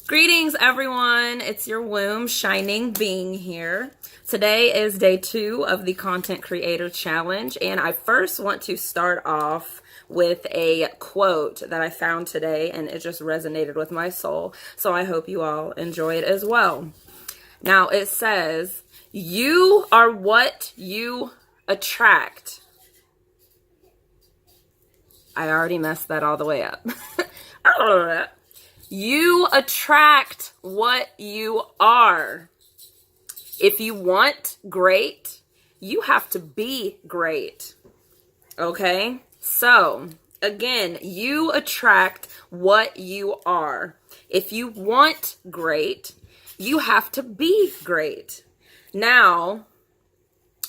Greetings, everyone. It's your womb shining being here. Today is day 2 of the Content Creator Challenge, and I first want to start off with a quote that I found today, and it just resonated with my soul, so I hope you all enjoy it as well. Now, it says, "You are what you attract." I already messed that all the way up. You attract what you are. If you want great, you have to be great. Okay? So, again, you attract what you are. If you want great, you have to be great. Now,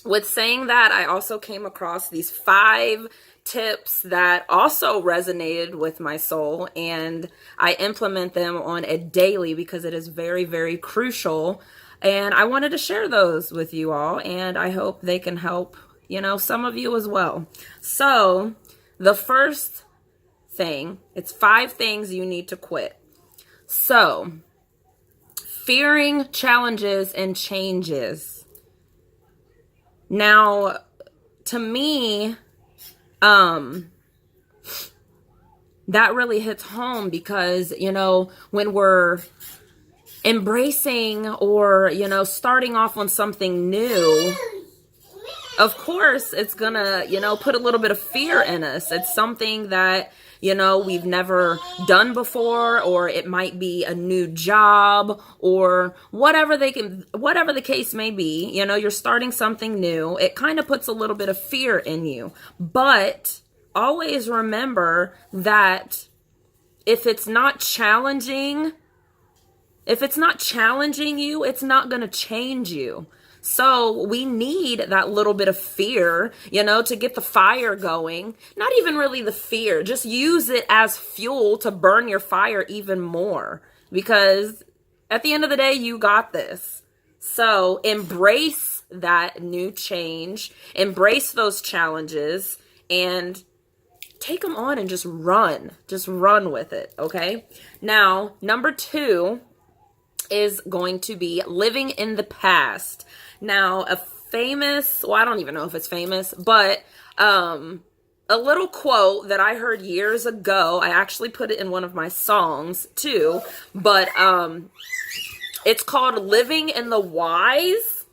with saying that, I also came across these 5 tips that also resonated with my soul, and I implement them on a daily because it is very, very crucial. And I wanted to share those with you all, and I hope they can help, some of you as well. So, the first thing, it's 5 things you need to quit. So, fearing challenges and changes. Now, to me, that really hits home because, when we're embracing or, starting off on something new, of course, it's gonna, put a little bit of fear in us. It's something that, we've never done before, or it might be a new job or whatever the case may be, you're starting something new. It kind of puts a little bit of fear in you, but always remember that if it's not challenging you, it's not going to change you. So we need that little bit of fear, to get the fire going. Not even really the fear, just use it as fuel to burn your fire even more. Because at the end of the day, you got this. So embrace that new change, embrace those challenges, and take them on and just run with it. Okay. Now, number 2 is going to be living in the past. Now, I don't even know if it's famous, but a little quote that I heard years ago, I actually put it in one of my songs too, but it's called "Living in the Whys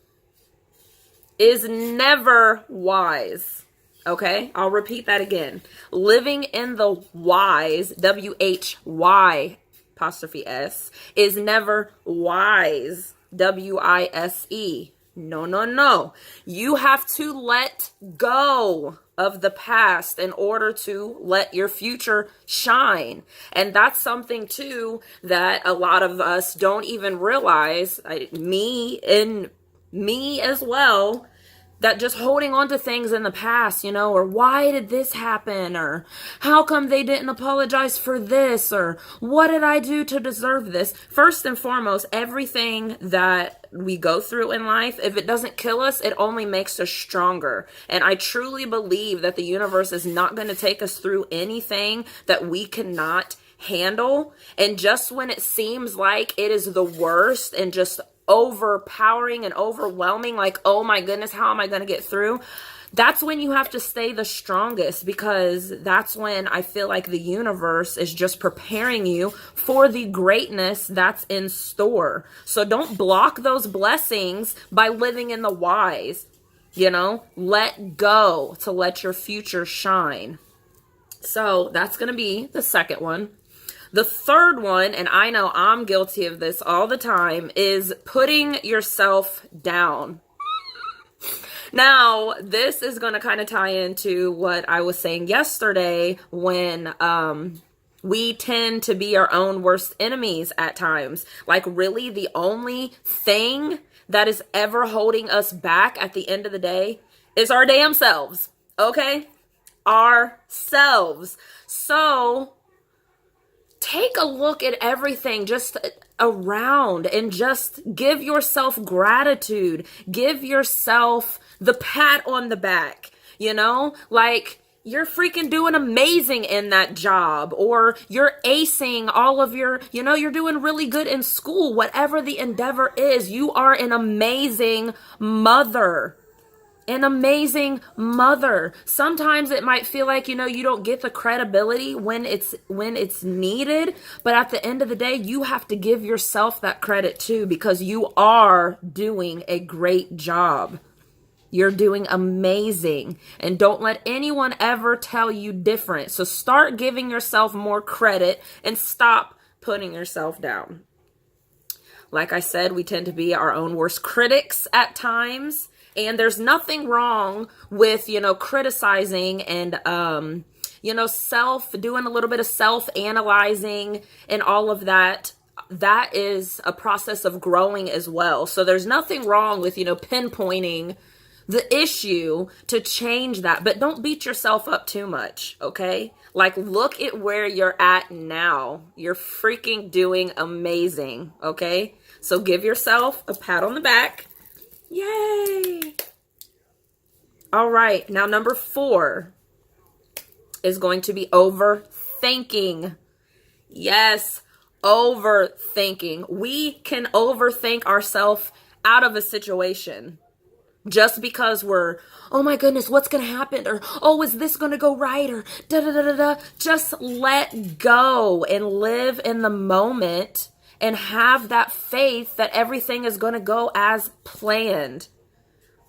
is never wise." Okay, I'll repeat that again. Living in the whys, WHY apostrophe S, is never wise, WISE. No. You have to let go of the past in order to let your future shine. And that's something too that a lot of us don't even realize, me as well, that just holding on to things in the past, or why did this happen, or how come they didn't apologize for this, or what did I do to deserve this? First and foremost, everything that we go through in life, if it doesn't kill us, it only makes us stronger. And I truly believe that the universe is not going to take us through anything that we cannot handle. And just when it seems like it is the worst and just overpowering and overwhelming, like, oh my goodness, how am I going to get through? That's when you have to stay the strongest, because that's when I feel like the universe is just preparing you for the greatness that's in store. So don't block those blessings by living in the whys. Let go to let your future shine. So that's going to be the second one. The third one, and I know I'm guilty of this all the time, is putting yourself down. Now, this is going to kind of tie into what I was saying yesterday when we tend to be our own worst enemies at times. Like, really, the only thing that is ever holding us back at the end of the day is our damn selves. Okay? Ourselves. So take a look at everything just around and just give yourself gratitude. Give yourself the pat on the back, like you're freaking doing amazing in that job, or you're acing all of your, you're doing really good in school. Whatever the endeavor is, you are an amazing mother. An amazing mother. Sometimes it might feel like, you don't get the credibility when it's needed, but at the end of the day, you have to give yourself that credit too, because you are doing a great job. You're doing amazing, and don't let anyone ever tell you different. So start giving yourself more credit and stop putting yourself down. Like I said, we tend to be our own worst critics at times. And there's nothing wrong with, criticizing and, doing a little bit of self-analyzing and all of that. That is a process of growing as well. So there's nothing wrong with, pinpointing the issue to change that. But don't beat yourself up too much, okay? Like, look at where you're at now. You're freaking doing amazing, okay? So give yourself a pat on the back. Yay! All right, now number 4 is going to be overthinking. Yes, overthinking. We can overthink ourselves out of a situation just because we're, oh my goodness, what's going to happen? Or, oh, is this going to go right? Or da da da da da. Just let go and live in the moment. And have that faith that everything is going to go as planned.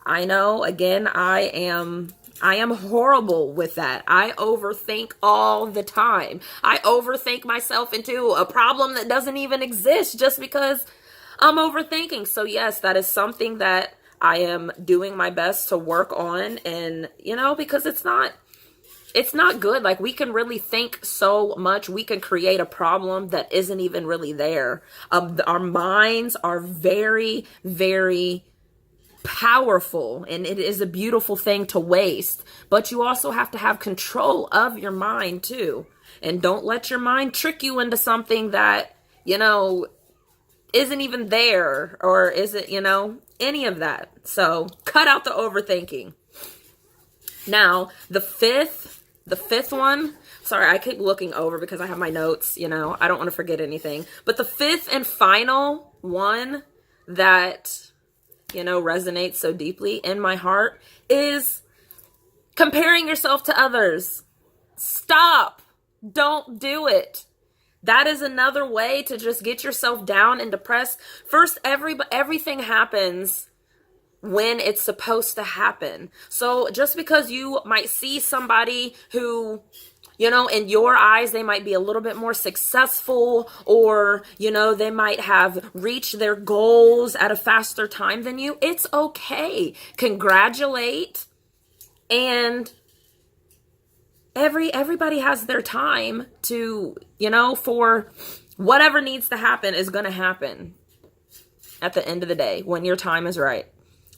I know, again, I am horrible with that. I overthink all the time. I overthink myself into a problem that doesn't even exist just because I'm overthinking. So yes, that is something that I am doing my best to work on. And, because it's not good. Like, we can really think so much. We can create a problem that isn't even really there. Our minds are very, very powerful, and it is a beautiful thing to waste. But you also have to have control of your mind too. And don't let your mind trick you into something that, isn't even there, or isn't, any of that. So cut out the overthinking. Now, the fifth one, sorry, I keep looking over because I have my notes, I don't want to forget anything. But the 5th and final one that, resonates so deeply in my heart is comparing yourself to others. Stop. Don't do it. That is another way to just get yourself down and depressed. First, everything happens when it's supposed to happen. So just because you might see somebody who, in your eyes, they might be a little bit more successful, or, they might have reached their goals at a faster time than you, it's okay. Congratulate. And everybody has their time to, for whatever needs to happen is going to happen at the end of the day when your time is right.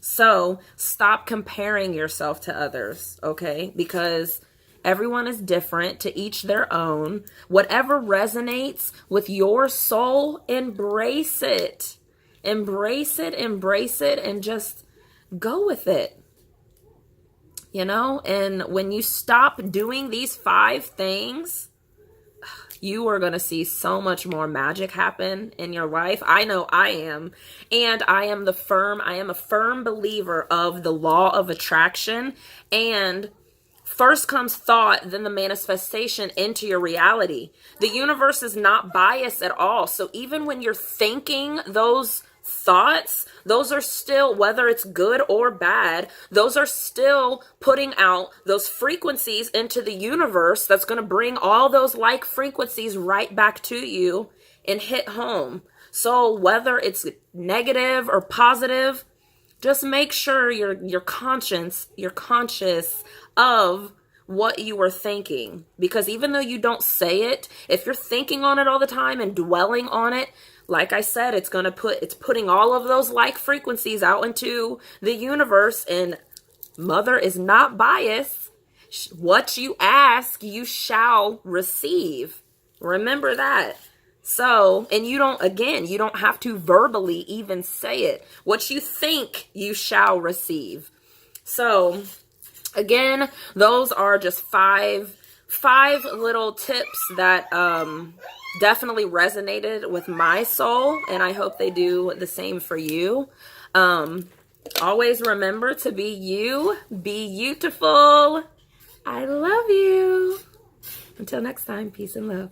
So stop comparing yourself to others, okay? Because everyone is different, to each their own. Whatever resonates with your soul, embrace it. Embrace it, and just go with it. And when you stop doing these 5 things, you are going to see so much more magic happen in your life. I know I am. And I am a firm believer of the law of attraction. And first comes thought, then the manifestation into your reality. The universe is not biased at all. So even when you're thinking those thoughts, those are still, whether it's good or bad, those are still putting out those frequencies into the universe that's going to bring all those like frequencies right back to you and hit home. So whether it's negative or positive, just make sure you're conscious of what you are thinking. Because even though you don't say it, if you're thinking on it all the time and dwelling on it, like I said, it's putting all of those like frequencies out into the universe, and Mother is not biased. What you ask, you shall receive. Remember that. So, and you don't have to verbally even say it. What you think, you shall receive. So, Again, those are just five little tips that definitely resonated with my soul, and I hope they do the same for you. Always remember to be you, be beautiful. I love you. Until next time, peace and love.